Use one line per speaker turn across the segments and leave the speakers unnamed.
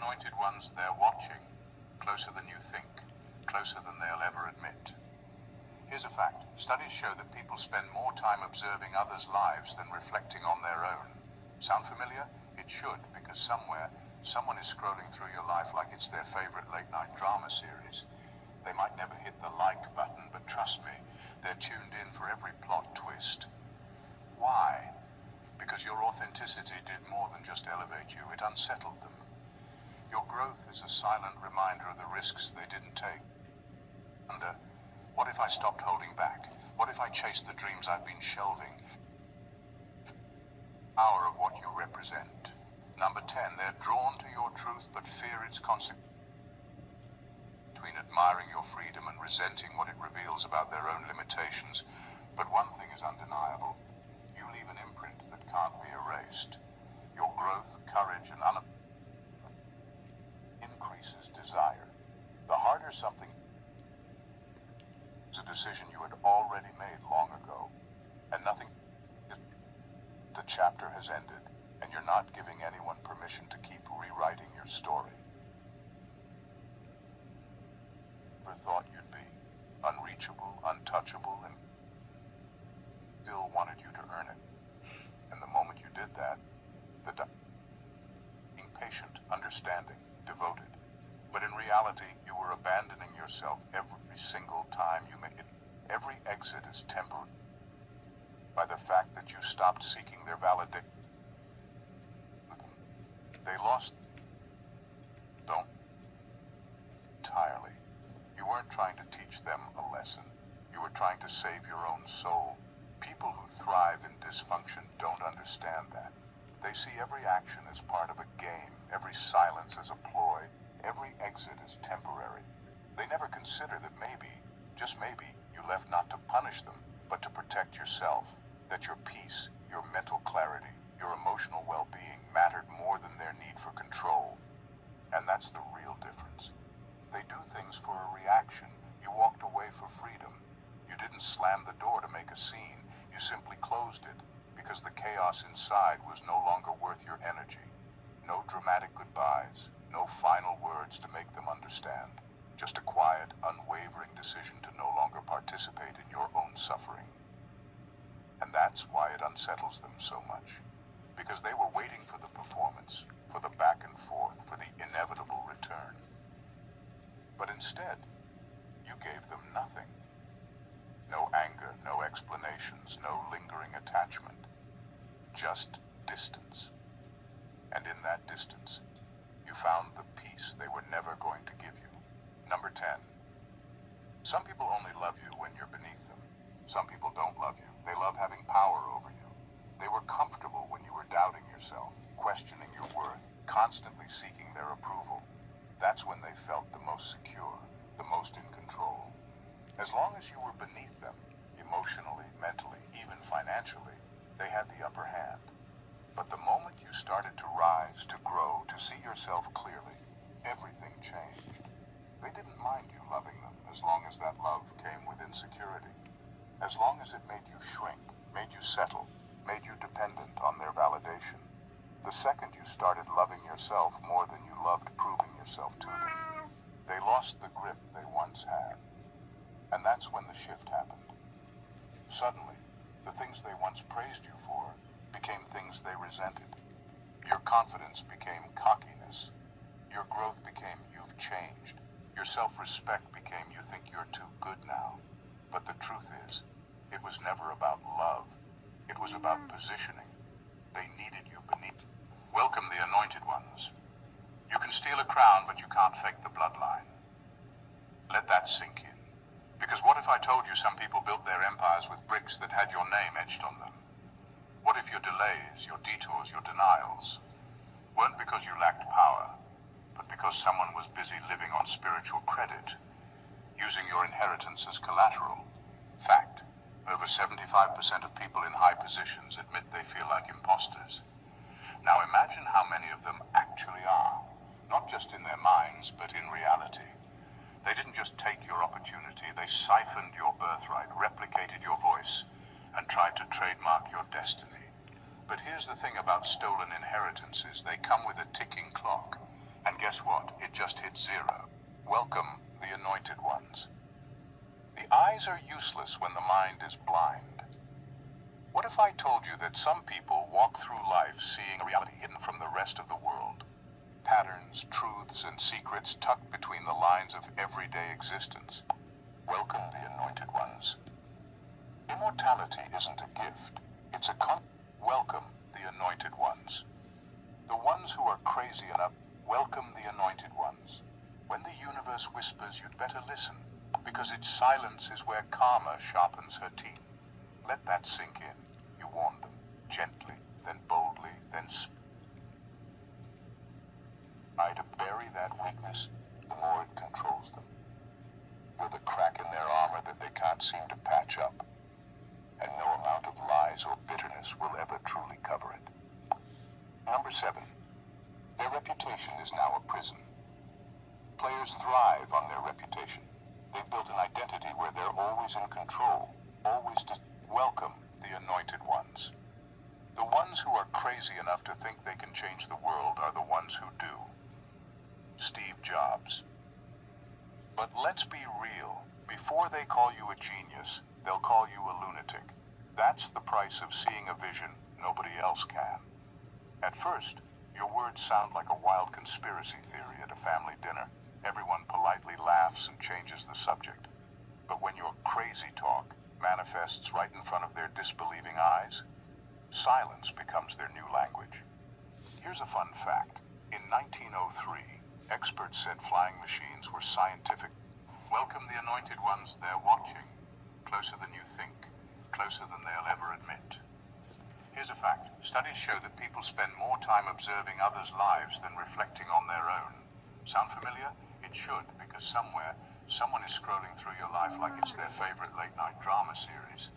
anointed ones, they're watching, closer than you think, closer than they'll ever admit. Here's a fact. Studies show that people spend more time observing others' lives than reflecting on their own. Sound familiar? It should, because somewhere, someone is scrolling through your life like it's their favorite late-night drama series. They might never hit the like button, but trust me, they're tuned in for every plot twist. Why? Because your authenticity did more than just elevate you, it unsettled them. Your growth is a silent reminder of the risks they didn't take. What if I stopped holding back? What if I chased the dreams I've been shelving? Power of what you represent. Number 10, they're drawn to your truth but fear its consequences. Between admiring your freedom and resenting what it reveals about their own limitations. But one thing is undeniable. You leave an imprint that can't be erased. Your growth, courage, and increases desire. The harder something is a decision you had already made long ago, and nothing. The chapter has ended, and you're not giving anyone permission to keep rewriting your story. Never thought you'd be unreachable, untouchable, and still wanted you to earn it. And the moment you did that, being patient, understanding, devoted. But in reality, you were abandoning yourself every single time you made it. Every exit is tempered by the fact that you stopped seeking their validation. They lost. Don't. Entirely. You weren't trying to teach them a lesson. You were trying to save your own soul. People who thrive in dysfunction don't understand that. They see every action as part of a game, every silence as a ploy. Every exit is temporary. They never consider that maybe, just maybe, you left not to punish them, but to protect yourself. That your peace, your mental clarity, your emotional well-being mattered more than their need for control. And that's the real difference. They do things for a reaction. You walked away for freedom. You didn't slam the door to make a scene. You simply closed it because the chaos inside was no longer worth your energy. No dramatic goodbyes. No final words to make them understand. Just a quiet, unwavering decision to no longer participate in your own suffering. And that's why it unsettles them so much. Because they were waiting for the performance, for the back and forth, for the inevitable return. But instead, you gave them nothing. No anger, no explanations, no lingering attachment. Just distance. And in that distance, you found the peace they were never going to give you. Number 10. Some people only love you when you're beneath them. Some people don't love you. They love having power over you. They were comfortable when you were doubting yourself, questioning your worth, constantly seeking their approval. That's when they felt the most secure, the most in control. As long as you were beneath them, emotionally, mentally, even financially, they had the upper hand. But the moment you started to rise, to grow, to see yourself clearly, everything changed. They didn't mind you loving them as long as that love came with insecurity. As long as it made you shrink, made you settle, made you dependent on their validation. The second you started loving yourself more than you loved proving yourself to them, they lost the grip they once had. And that's when the shift happened. Suddenly, the things they once praised you for became things they resented. Your confidence became cockiness. Your growth became you've changed. Your self-respect became you think you're too good now. But the truth is, it was never about love. It was about positioning. They needed you beneath. Welcome the anointed ones. You can steal a crown, but you can't fake the bloodline. Let that sink in. Because what if I told you some people built their empires with bricks that had your name etched on them? What if your delays, your detours, your denials weren't because you lacked power, but because someone was busy living on spiritual credit, using your inheritance as collateral? Fact, over 75% of people in high positions admit they feel like imposters. Now imagine how many of them actually are, not just in their minds, but in reality. They didn't just take your opportunity, they siphoned your birthright, replicated your voice, and tried to trademark your destiny. But here's the thing about stolen inheritances, they come with a ticking clock. And guess what? It just hit 0. Welcome, the anointed ones. The eyes are useless when the mind is blind. What if I told you that some people walk through life seeing a reality hidden from the rest of the world? Patterns, truths, and secrets tucked between the lines of everyday existence. Welcome, the anointed ones. Immortality isn't a gift. It's a welcome, the anointed ones. The ones who are crazy enough, welcome the anointed ones. When the universe whispers, you'd better listen, because its silence is where karma sharpens her teeth. Let that sink in. You warn them, gently, then boldly, then try to bury that weakness, the more it controls them. You're the crack in their armor that they can't seem to patch up. And no amount of lies or bitterness will ever truly cover it. Number 7. Their reputation is now a prison. Players thrive on their reputation. They've built an identity where they're always in control, always to welcome the anointed ones. The ones who are crazy enough to think they can change the world are the ones who do. Steve Jobs. But let's be real. Before they call you a genius, they'll call you a lunatic. That's the price of seeing a vision nobody else can. At first, your words sound like a wild conspiracy theory at a family dinner. Everyone politely laughs and changes the subject. But when your crazy talk manifests right in front of their disbelieving eyes, silence becomes their new language. Here's a fun fact. In 1903, experts said flying machines were scientific. Welcome the anointed ones, they're watching. Closer than you think, closer than they'll ever admit. Here's a fact. Studies show that people spend more time observing others' lives than reflecting on their own. Sound familiar? It should, because somewhere, someone is scrolling through your life like it's their favorite late-night drama series.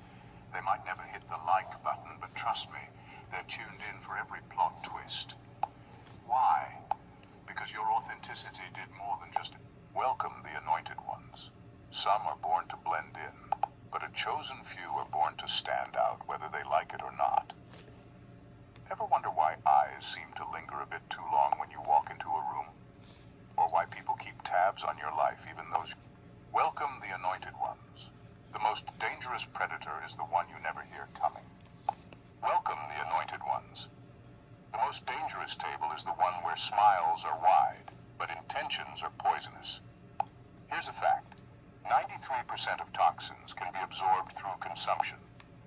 They might never hit the like button, but trust me, they're tuned in for every plot twist. Why? Because your authenticity did more than just welcome the anointed ones. Some are born to blend in, but a chosen few are born to stand out, whether they like it or not. Ever wonder why eyes seem to linger a bit too long when you walk into a room? Or why people keep tabs on your life, even those... Welcome the anointed ones. The most dangerous predator is the one you never hear coming. Welcome the anointed ones. The most dangerous table is the one where smiles are wide, but intentions are poisonous. Here's a fact. 93% of toxins can be absorbed through consumption,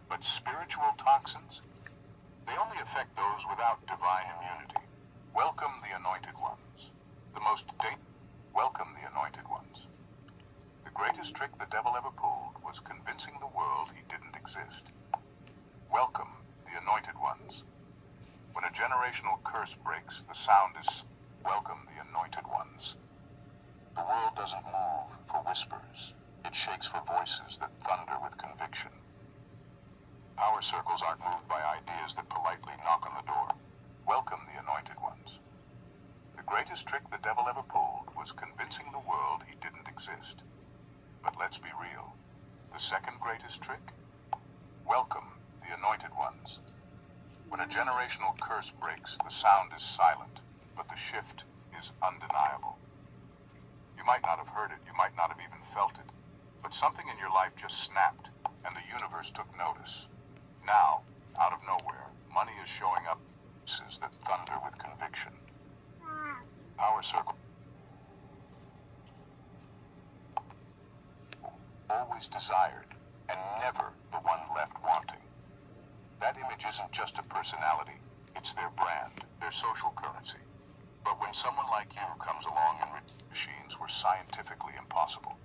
but spiritual toxins? They only affect those without divine immunity. Welcome the anointed ones. Welcome the anointed ones. The greatest trick the devil ever pulled was convincing the world he didn't exist. Welcome the anointed ones. When a generational curse breaks, the sound is welcome the anointed ones. The world doesn't move for whispers. It shakes for voices that thunder with conviction. Power circles aren't moved by ideas that politely knock on the door. Welcome the anointed ones. The greatest trick the devil ever pulled was convincing the world he didn't exist. But let's be real. The second greatest trick? Welcome the anointed ones. When a generational curse breaks, the sound is silent, but the shift is undeniable. You might not have heard it, you might not have even felt it, but something in your life just snapped, and the universe took notice. Now, out of nowhere, money is showing up that thunder with conviction. Power circle. Always desired, and never the one left wanting. That image isn't just a personality, it's their brand, their social currency. But when someone like you comes along and machines were scientifically impossible,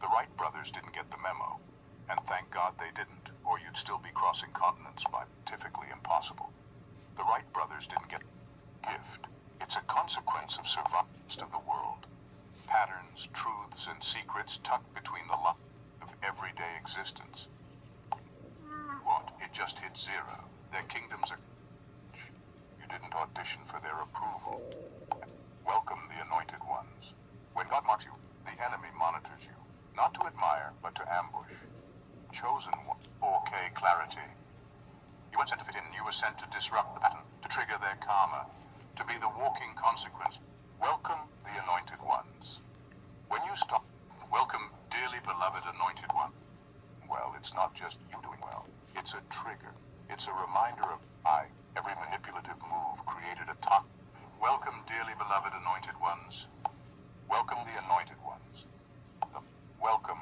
the Wright brothers didn't get the memo, and thank God they didn't, or you'd still be crossing continents by scientifically impossible. The Wright brothers didn't get the gift. It's a consequence of survival of the world. Patterns, truths, and secrets tucked between the lines of everyday existence. What? It just hit 0. Their kingdoms are... You didn't audition for their approval. Welcome the anointed ones. When God marks you, the enemy monitors you. Not to admire, but to ambush. Chosen one. 4K clarity. You weren't sent to fit in, you were sent to disrupt the pattern, to trigger their karma, to be the walking consequence. Welcome, the anointed ones. When you stop, welcome, dearly beloved anointed one. Well, it's not just you doing well. It's a trigger. It's a reminder of every manipulative move created a talk. Welcome, dearly beloved anointed ones. Welcome, the anointed ones. Welcome,